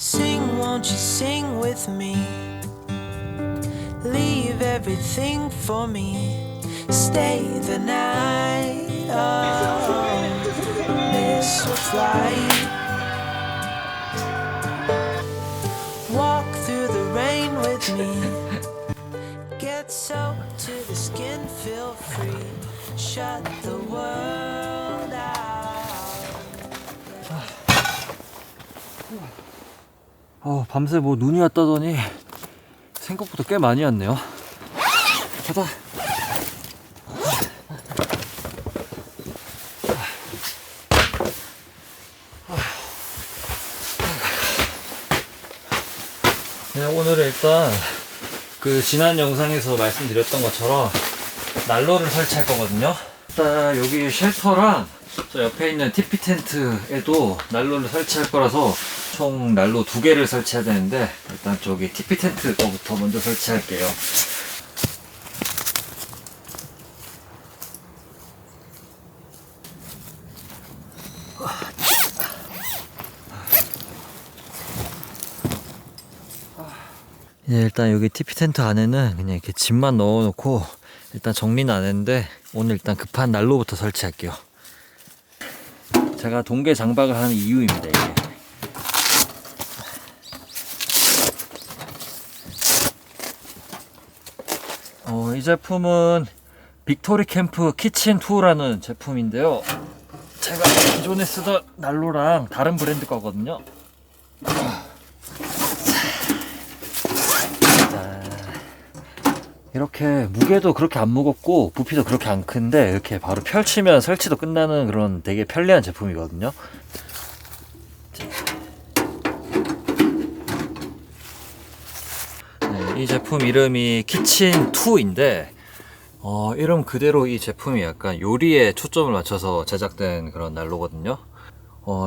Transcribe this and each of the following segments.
Sing, won't you sing with me? Leave everything for me. Stay the night. Oh, miss your flight. Walk through the rain with me. Get soaked to the skin, feel free. Shut the world out. 밤새 뭐 눈이 왔다더니 생각보다 꽤 많이 왔네요. 가자. 네, 오늘은 일단 그 지난 영상에서 말씀드렸던 것처럼 난로를 설치할 거거든요. 일단 여기 쉘터랑 저 옆에 있는 TP 텐트에도 난로를 설치할 거라서 총 난로 2개를 설치해야 되는데, 일단 저기 TP 텐트 거부터 먼저 설치할게요. 일단 여기 TP 텐트 안에는 그냥 이렇게 짐만 넣어놓고 일단 정리는 안 했는데, 오늘 일단 급한 난로부터 설치할게요. 제가 동계 장박을 하는 이유입니다, 이게. 이 제품은 빅토리 캠프 키친 2라는 제품인데요. 제가 기존에 쓰던 난로랑 다른 브랜드 거거든요. 이렇게 무게도 그렇게 안 무겁고 부피도 그렇게 안 큰데, 이렇게 바로 펼치면 설치도 끝나는 그런 되게 편리한 제품이거든요. 네, 이 제품 이름이 키친 2인데 이름 그대로 이 제품이 약간 요리에 초점을 맞춰서 제작된 그런 난로거든요.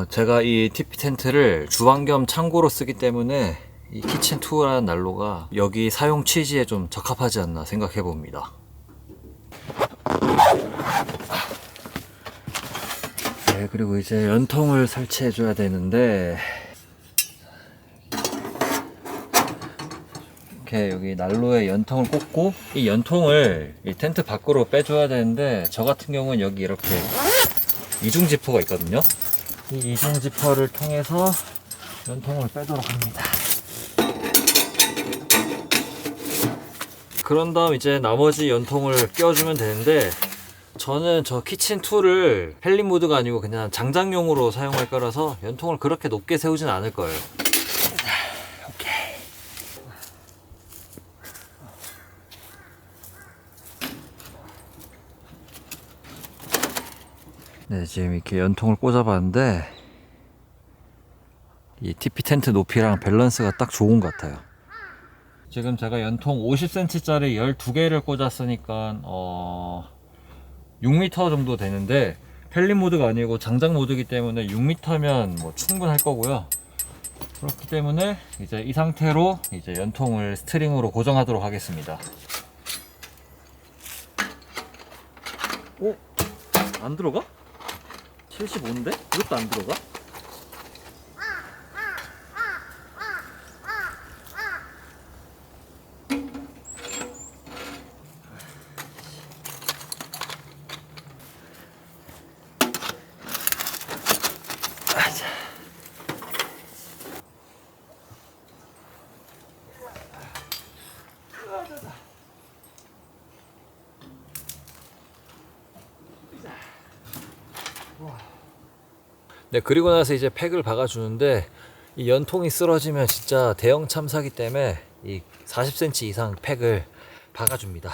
제가 이 TP 텐트를 주방 겸 창고로 쓰기 때문에 이 키친2라는 난로가 여기 사용 취지에 좀 적합하지 않나 생각해 봅니다. 네, 그리고 이제 연통을 설치해 줘야 되는데, 이렇게 여기 난로에 연통을 꽂고 이 연통을 이 텐트 밖으로 빼줘야 되는데, 저 같은 경우는 여기 이렇게 이중 지퍼가 있거든요. 이 이중 지퍼를 통해서 연통을 빼도록 합니다. 그런 다음 이제 나머지 연통을 껴주면 되는데, 저는 저 키친2를 헬리 모드가 아니고 그냥 장작용으로 사용할 거라서 연통을 그렇게 높게 세우진 않을 거예요. 오케이. 네, 지금 이렇게 연통을 꽂아봤는데 이 TP 텐트 높이랑 밸런스가 딱 좋은 것 같아요. 지금 제가 연통 50cm짜리 12개를 꽂았으니까 6m 정도 되는데, 펠리 모드가 아니고 장작 모드이기 때문에 6m면 뭐 충분할 거고요. 그렇기 때문에 이제 이 상태로 이제 연통을 스트링으로 고정하도록 하겠습니다. 오? 안 들어가? 75인데? 이것도 안 들어가? 네, 그리고 나서 이제 팩을 박아주는데, 이 연통이 쓰러지면 진짜 대형 참사기 때문에 이 40cm 이상 팩을 박아줍니다.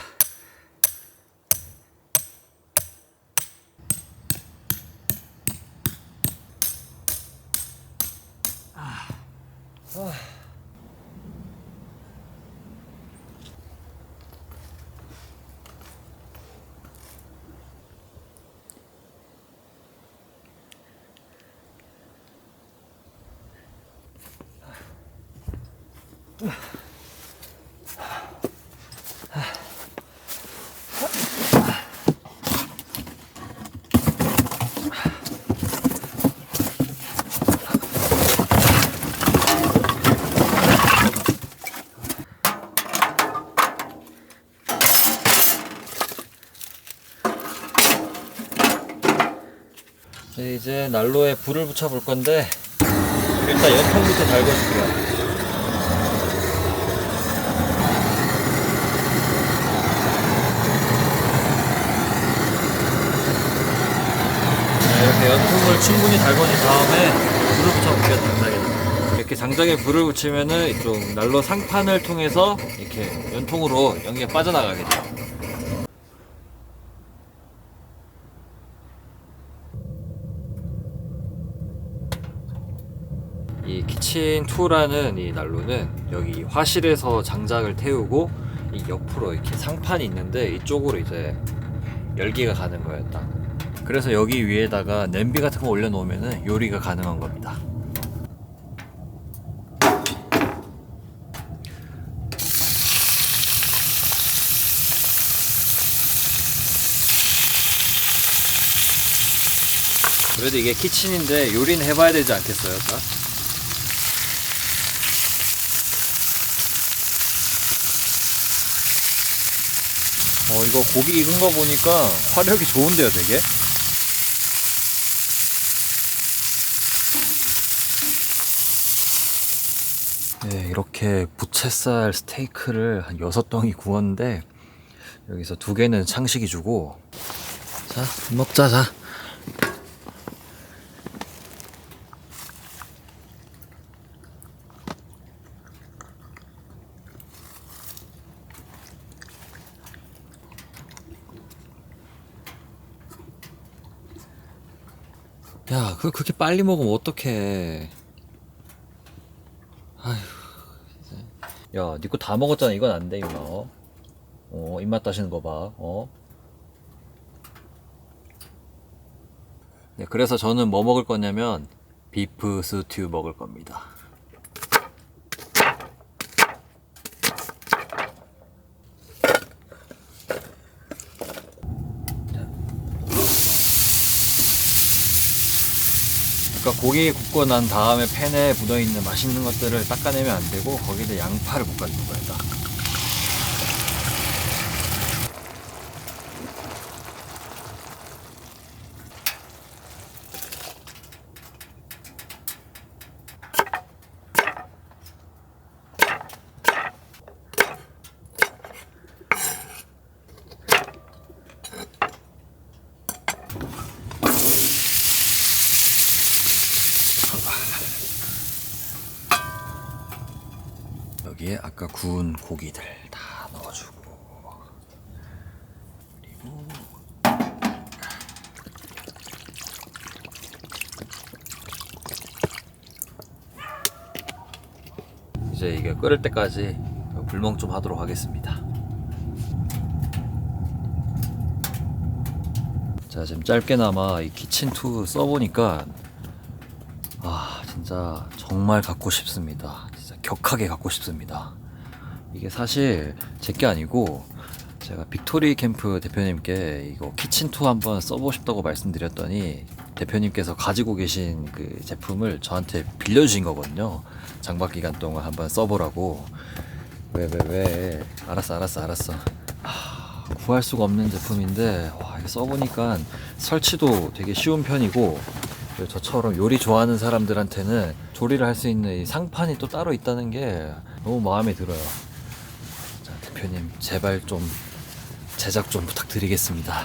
이제 난로에 불을 붙여 볼 건데 일단 연통부터 달궈줄게요. 이렇게 연통을 충분히 달궈진 다음에 불을 붙여볼게요. 장작에다. 이렇게 장작에 불을 붙이면은 이쪽 난로 상판을 통해서 이렇게 연통으로 연기가 빠져나가게 돼요. 이 키친2라는 이 난로는 여기 화실에서 장작을 태우고 이 옆으로 이렇게 상판이 있는데 이쪽으로 이제 열기가 가는 거예요. 딱. 그래서 여기 위에다가 냄비 같은 거 올려놓으면 요리가 가능한 겁니다. 그래도 이게 키친인데 요리는 해봐야 되지 않겠어요? 딱? 이거 고기 익은 거 보니까 화력이 좋은데요, 되게? 네, 이렇게 부채살 스테이크를 한 6덩이 구웠는데 여기서 2개는 창식이 주고 자, 먹자, 자. 야, 그렇게 빨리 먹으면 어떡해. 아휴. 야, 니 거 다 먹었잖아. 이건 안 돼, 이거. 입맛 다시는 거 봐. 네, 그래서 저는 뭐 먹을 거냐면, 비프 스튜 먹을 겁니다. 그러니까 고기 굽고 난 다음에 팬에 묻어있는 맛있는 것들을 닦아내면 안 되고 거기다 양파를 볶아주는 거야. 딱. 여기에 아까 구운 고기들 다 넣어주고, 그리고 이제 이게 끓을 때까지 불멍 좀 하도록 하겠습니다. 자, 지금 짧게나마 이 키친2 써보니까 진짜 정말 갖고 싶습니다. 진짜 격하게 갖고 싶습니다. 이게 사실 제게 아니고 제가 빅토리 캠프 대표님께 이거 키친2 한번 써보고 싶다고 말씀드렸더니 대표님께서 가지고 계신 그 제품을 저한테 빌려주신 거거든요. 장박 기간 동안 한번 써보라고. 왜 알았어. 구할 수가 없는 제품인데 이거 써보니까 설치도 되게 쉬운 편이고, 저처럼 요리 좋아하는 사람들한테는 조리를 할 수 있는 이 상판이 또 따로 있다는 게 너무 마음에 들어요. 자, 대표님 제발 좀 제작 좀 부탁드리겠습니다.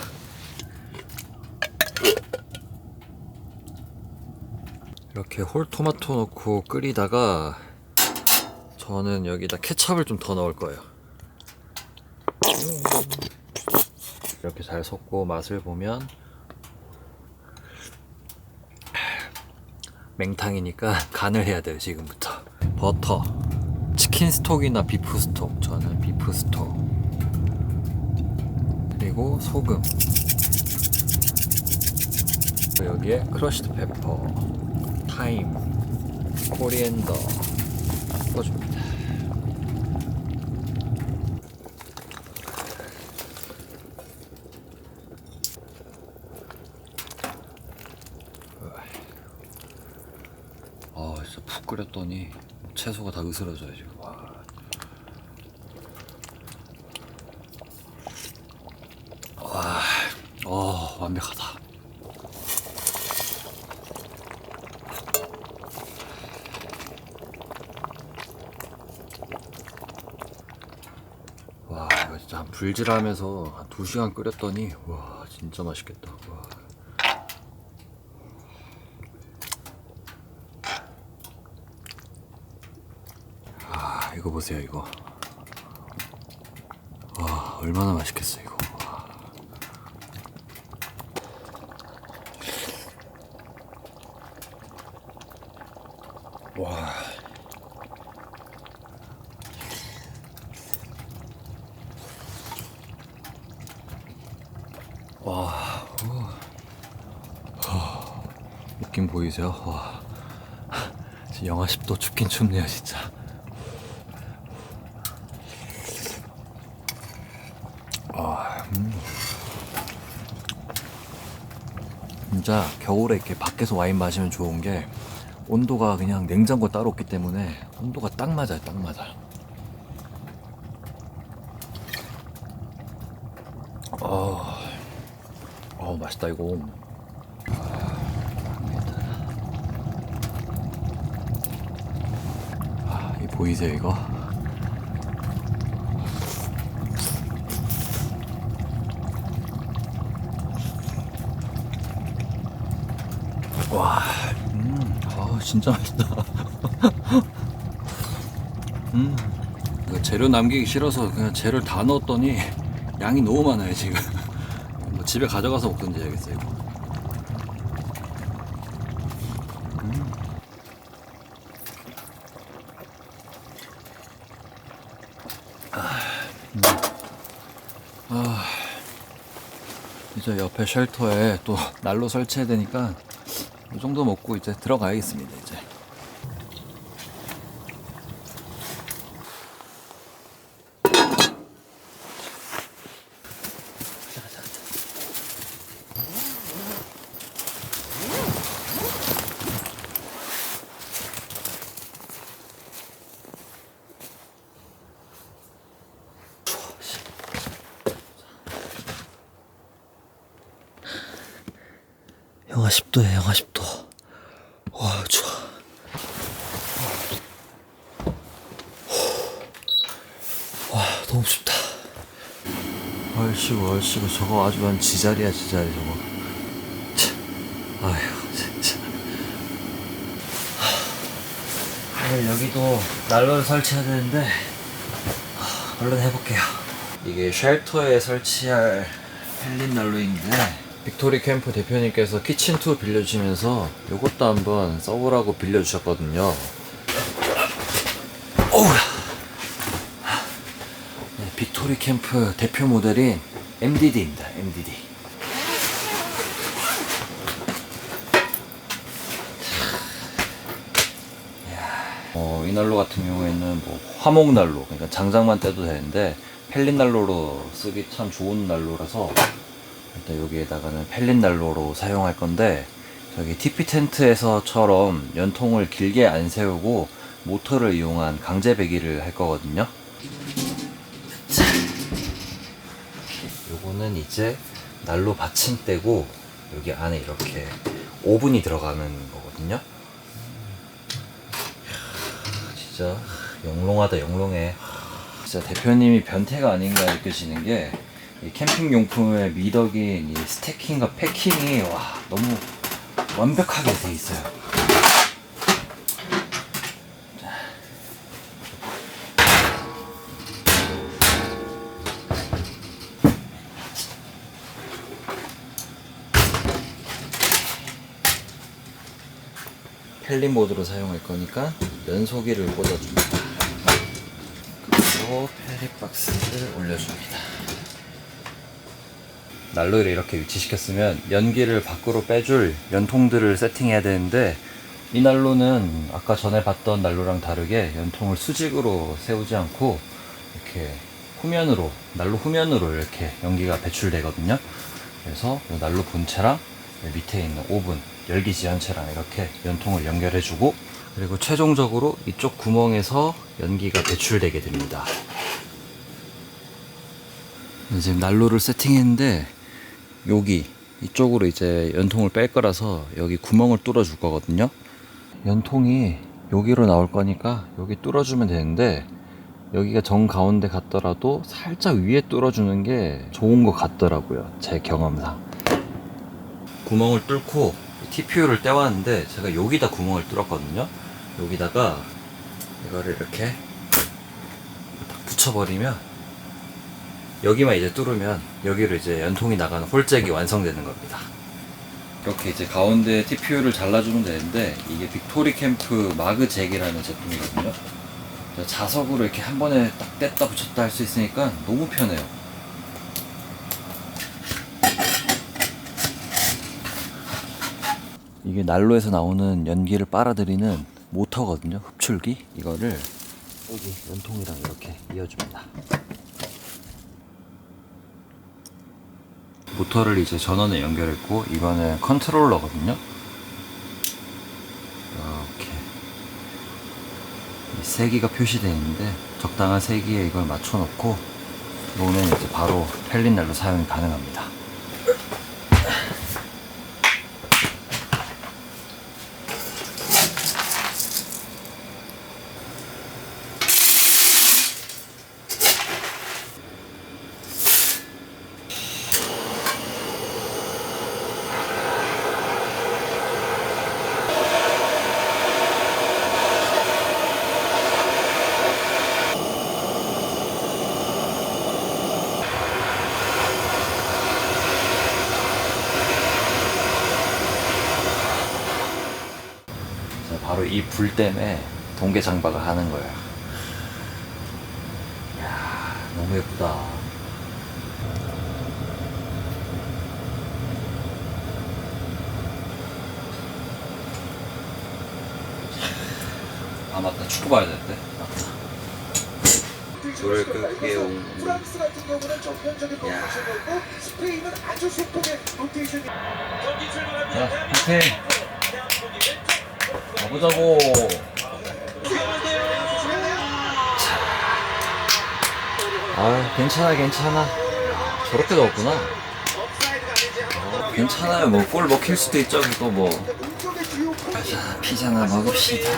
이렇게 홀토마토 넣고 끓이다가 저는 여기다 케첩을 좀 더 넣을 거예요. 이렇게 잘 섞고 맛을 보면 맹탕이니까 간을 해야 돼요. 지금부터 버터, 치킨 스톡이나 비프 스톡, 저는 비프 스톡, 그리고 소금, 여기에 크러쉬드 페퍼, 타임, 코리앤더 넣어줍니다. 진짜 푹 끓였더니 채소가 다 으스러져요 지금. 완벽하다. 진짜 한 불질하면서 한 2시간 끓였더니 와 진짜 맛있겠다. 와. 아 이거 보세요 이거. 와 얼마나 맛있겠어 이거. 와. 와. 느낌 보이세요? 와. 영하 10도 춥긴 춥네요, 진짜. 진짜 겨울에 이렇게 밖에서 와인 마시면 좋은 게 온도가 그냥 냉장고 따로 없기 때문에 온도가 딱 맞아요, 딱 맞아. 맛있다 이거. 이 보이세요 이거? 와, 진짜 맛있다. 그 재료 남기기 싫어서 그냥 재료를 다 넣었더니 양이 너무 많아요 지금. 뭐 집에 가져가서 먹든지 해야겠어요 이거. 이제 옆에 쉘터에 또 난로 설치해야 되니까 이 정도 먹고 이제 들어가야겠습니다 이제. 영하 10도에 영하 10도. 와 추워. 와 너무 춥다. 얼씨구 저거 아주 한 지자리야 지자리 저거. 아휴 진짜. 오늘 여기도 난로를 설치해야 되는데 얼른 해볼게요. 이게 쉘터에 설치할 펠린 난로인데 빅토리 캠프 대표님께서 키친2 빌려주시면서 요것도 한번 써보라고 빌려주셨거든요. 네, 빅토리 캠프 대표 모델인 MDD입니다. MDD. 이 난로 같은 경우에는 뭐 화목 난로, 그러니까 장작만 떼도 되는데 펠린 난로로 쓰기 참 좋은 난로라서 일단 여기에다가는 펠린 난로로 사용할 건데, 저기 TP 텐트에서처럼 연통을 길게 안 세우고 모터를 이용한 강제 배기를 할 거거든요. 요거는 이제 난로 받침대고 여기 안에 이렇게 오븐이 들어가는 거거든요. 진짜 영롱하다 영롱해. 진짜 대표님이 변태가 아닌가 느껴지는 게 이 캠핑 용품의 미덕인 이 스태킹과 패킹이 와 너무 완벽하게 돼 있어요. 펠린 모드로 사용할 거니까 연소기를 꽂아줍니다. 그리고 펠릿 박스를 올려줍니다. 난로를 이렇게 위치시켰으면 연기를 밖으로 빼줄 연통들을 세팅해야 되는데, 이 난로는 아까 전에 봤던 난로랑 다르게 연통을 수직으로 세우지 않고 이렇게 후면으로, 난로 후면으로 이렇게 연기가 배출되거든요. 그래서 이 난로 본체랑 밑에 있는 오븐, 열기 지연체랑 이렇게 연통을 연결해주고, 그리고 최종적으로 이쪽 구멍에서 연기가 배출되게 됩니다. 지금 난로를 세팅했는데 여기 이쪽으로 이제 연통을 뺄 거라서 여기 구멍을 뚫어 줄 거거든요. 연통이 여기로 나올 거니까 여기 뚫어 주면 되는데 여기가 정 가운데 갔더라도 살짝 위에 뚫어주는 게 좋은 것 같더라고요, 제 경험상. 구멍을 뚫고 TPU를 떼왔는데 제가 여기다 구멍을 뚫었거든요. 여기다가 이거를 이렇게 딱 붙여버리면, 여기만 이제 뚫으면 여기로 이제 연통이 나가는 홀잭이 완성되는 겁니다. 이렇게 이제 가운데 TPU를 잘라주면 되는데, 이게 빅토리 캠프 마그 잭이라는 제품이거든요. 자석으로 이렇게 한 번에 딱 뗐다 붙였다 할 수 있으니까 너무 편해요. 이게 난로에서 나오는 연기를 빨아들이는 모터거든요. 흡출기. 이거를 여기 연통이랑 이렇게 이어줍니다. 모터를 이제 전원에 연결했고, 이거는 컨트롤러거든요. 이렇게 이 세기가 표시되어 있는데, 적당한 세기에 이걸 맞춰 놓고 놓으면 이제 바로 펠린 난로 사용이 가능합니다. 바로 이 불 때문에 동계 장박을 하는 거예요. 이야, 너무 예쁘다. 아 맞다, 축구 봐야 되는데. 불을 끄게요. 프랑스 같은 경우는 전면적인 로테이션이었고 스페인은 아주 소폭의 로테이션이. 자, 화이팅! 가보자고. 아, 괜찮아. 저렇게 넣었구나. 괜찮아요. 뭐 골 먹힐 수도 있죠. 이거 뭐. 자, 피자나 먹읍시다.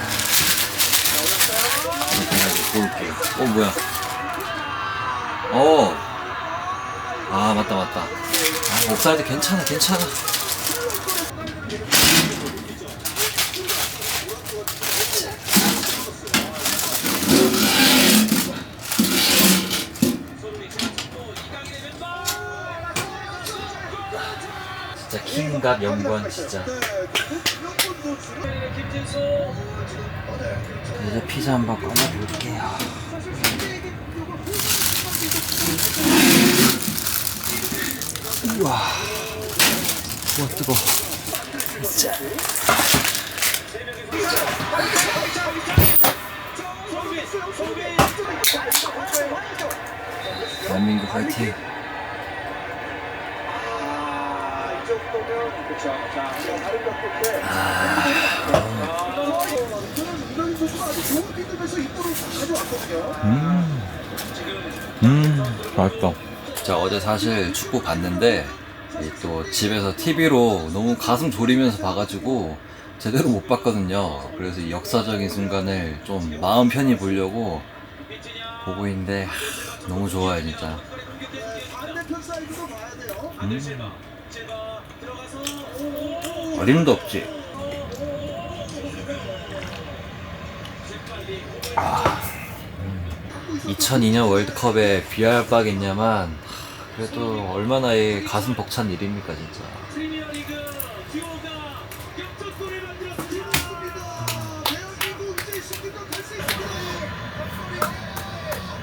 이렇게 해가지고 구울게요. 뭐야. 아, 맞다. 아, 옵사이드 괜찮아. 진짜 킹갓 영광 진짜. 이제 피자 한번 꺼내볼게요. 우와, 뜨거. 자. 대한민국 화이팅. 맛있다. 자, 어제 사실 축구 봤는데 또 집에서 TV로 너무 가슴 졸이면서 봐가지고 제대로 못 봤거든요. 그래서 이 역사적인 순간을 좀 마음 편히 보려고 보고 있는데 너무 좋아요 진짜. 어림도 없지. 2002년 월드컵에 비할 바겠냐만 그래도 얼마나 이 가슴 벅찬 일입니까 진짜.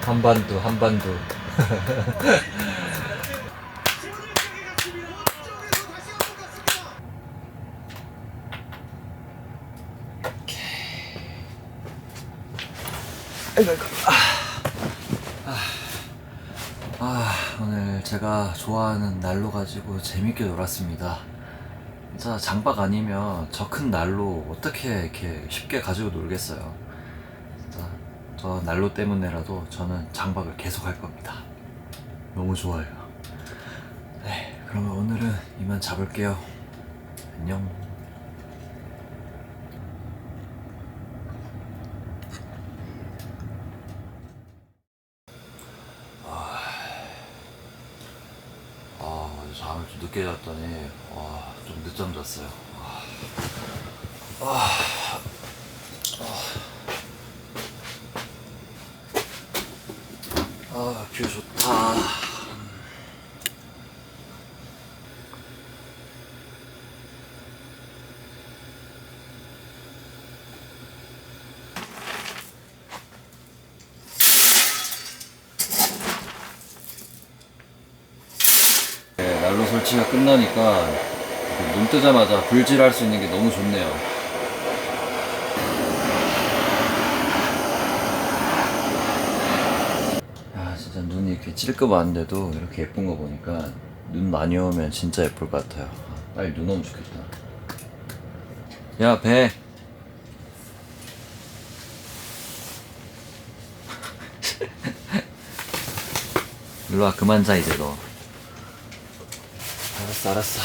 한반도. 오늘 제가 좋아하는 난로 가지고 재밌게 놀았습니다. 진짜 장박 아니면 저 큰 난로 어떻게 이렇게 쉽게 가지고 놀겠어요. 진짜 저 난로 때문에라도 저는 장박을 계속 할 겁니다. 너무 좋아요. 네, 그러면 오늘은 이만 잡을게요. 안녕. 늦게 잤더니 좀 늦잠 잤어요. 뷰 좋다. 네, 난로 설치가 끝나니까 눈 뜨자마자 불질할 수 있는 게 너무 좋네요. 진짜 눈이 이렇게 찔끔 왔는데도 이렇게 예쁜 거 보니까 눈 많이 오면 진짜 예쁠 것 같아요. 빨리 눈 오면 좋겠다. 야, 배. 일로와, 그만 자 이제 너. 알았어.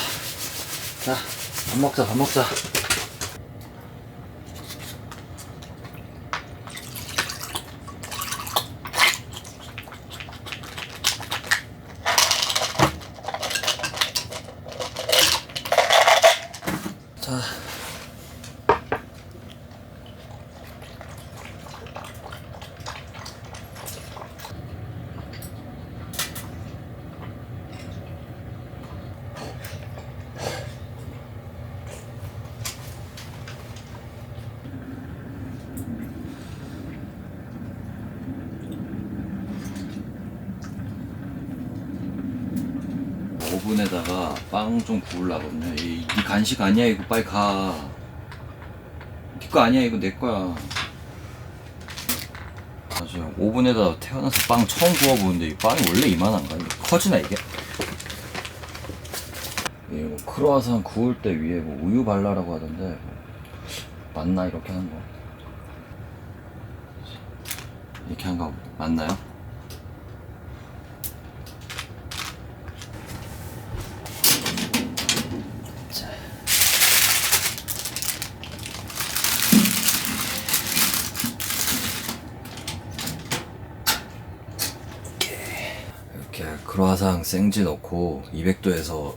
자, 밥 먹자. 자. 오븐에다가 빵 좀 구우려거든요. 이 간식 아니야 이거, 빨리 가. 네 거 아니야 이거, 내 거야. 맞아요. 오븐에다 태어나서 빵 처음 구워보는데 이 빵이 원래 이만한가? 이게 커지나 이게? 뭐 크로와상 구울 때 위에 뭐 우유 발라라고 하던데 맞나 이렇게 하는 거? 이렇게 한 거 맞나요? 크로와상 생지 넣고 200도에서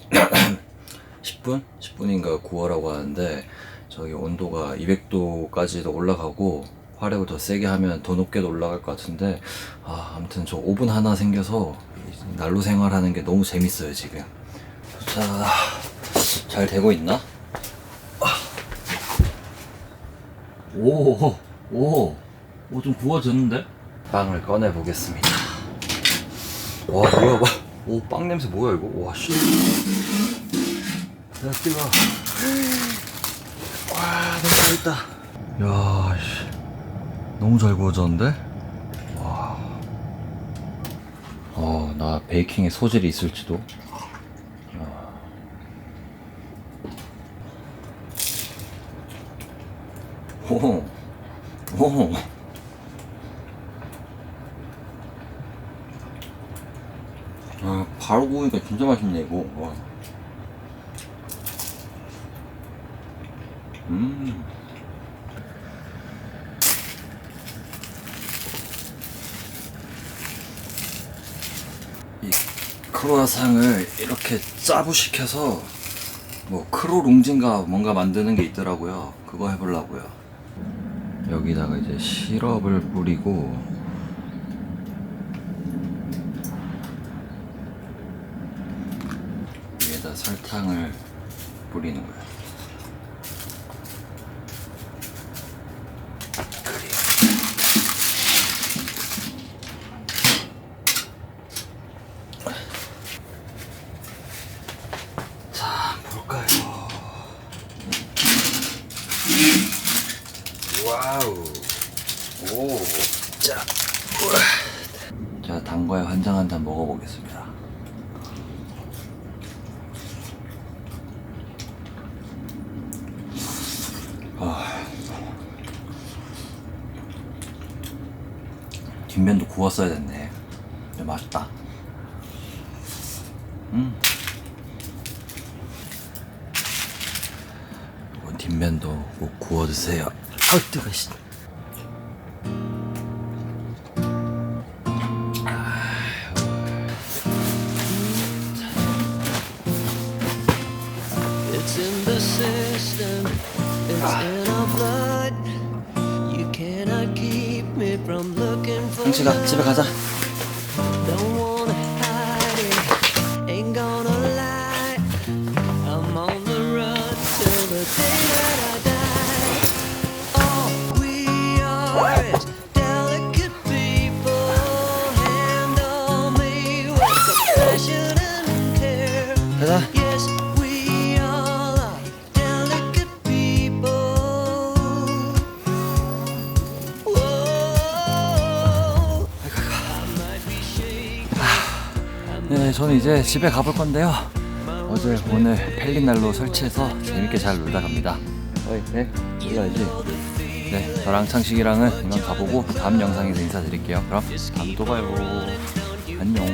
10분? 10분인가 구워라고 하는데 저기 온도가 200도까지도 올라가고 화력을 더 세게 하면 더 높게도 올라갈 것 같은데 아무튼 저 오븐 하나 생겨서 난로 생활하는 게 너무 재밌어요 지금. 자, 잘 되고 있나? 좀 구워졌는데? 빵을 꺼내 보겠습니다. 와, 뭐야, 오, 빵 냄새 뭐야 이거? 와, 씨. 야, 뜨거. 와, 너무 맛있다. 야, 씨. 너무 잘 구워졌는데? 와. 나 베이킹에 소질이 있을지도. 오. 바로 구우니까 진짜 맛있네 이거. 와. 이 크로와상을 이렇게 짜부시켜서 뭐 크로룽진가 뭔가 만드는 게 있더라고요. 그거 해보려고요. 여기다가 이제 시럽을 뿌리고 위에다 설탕을 뿌리는 거예요. 자, 볼까요? 와우. 오. 자, 자, 단 거에 환장 한 잔 먹어보겠습니다. 뒷면도 구웠어야 됐네. 근데 맛있다. 이건 뒷면도 꼭 구워주세요. 뜨거. 씨. poison that's in our blood. You cannot keep me from looking for 형씨가 집에 가자. Don't wanna hide it, ain't gonna lie. I'm on the run till the day that I die. All we are is delicate people. Handle me with compassion and care. 가자. Yes, we all are delicate people. Whoa. I might be shaking. 네, 저는 이제 집에 가볼 건데요. 어제 오늘 펠린난로 설치해서 재밌게 잘 놀다 갑니다. 어이, 네, 올라야지. 네, 저랑 창식이랑은 이만 가보고 다음 영상에서 인사드릴게요. 그럼 다음에 또 봐요. 안녕.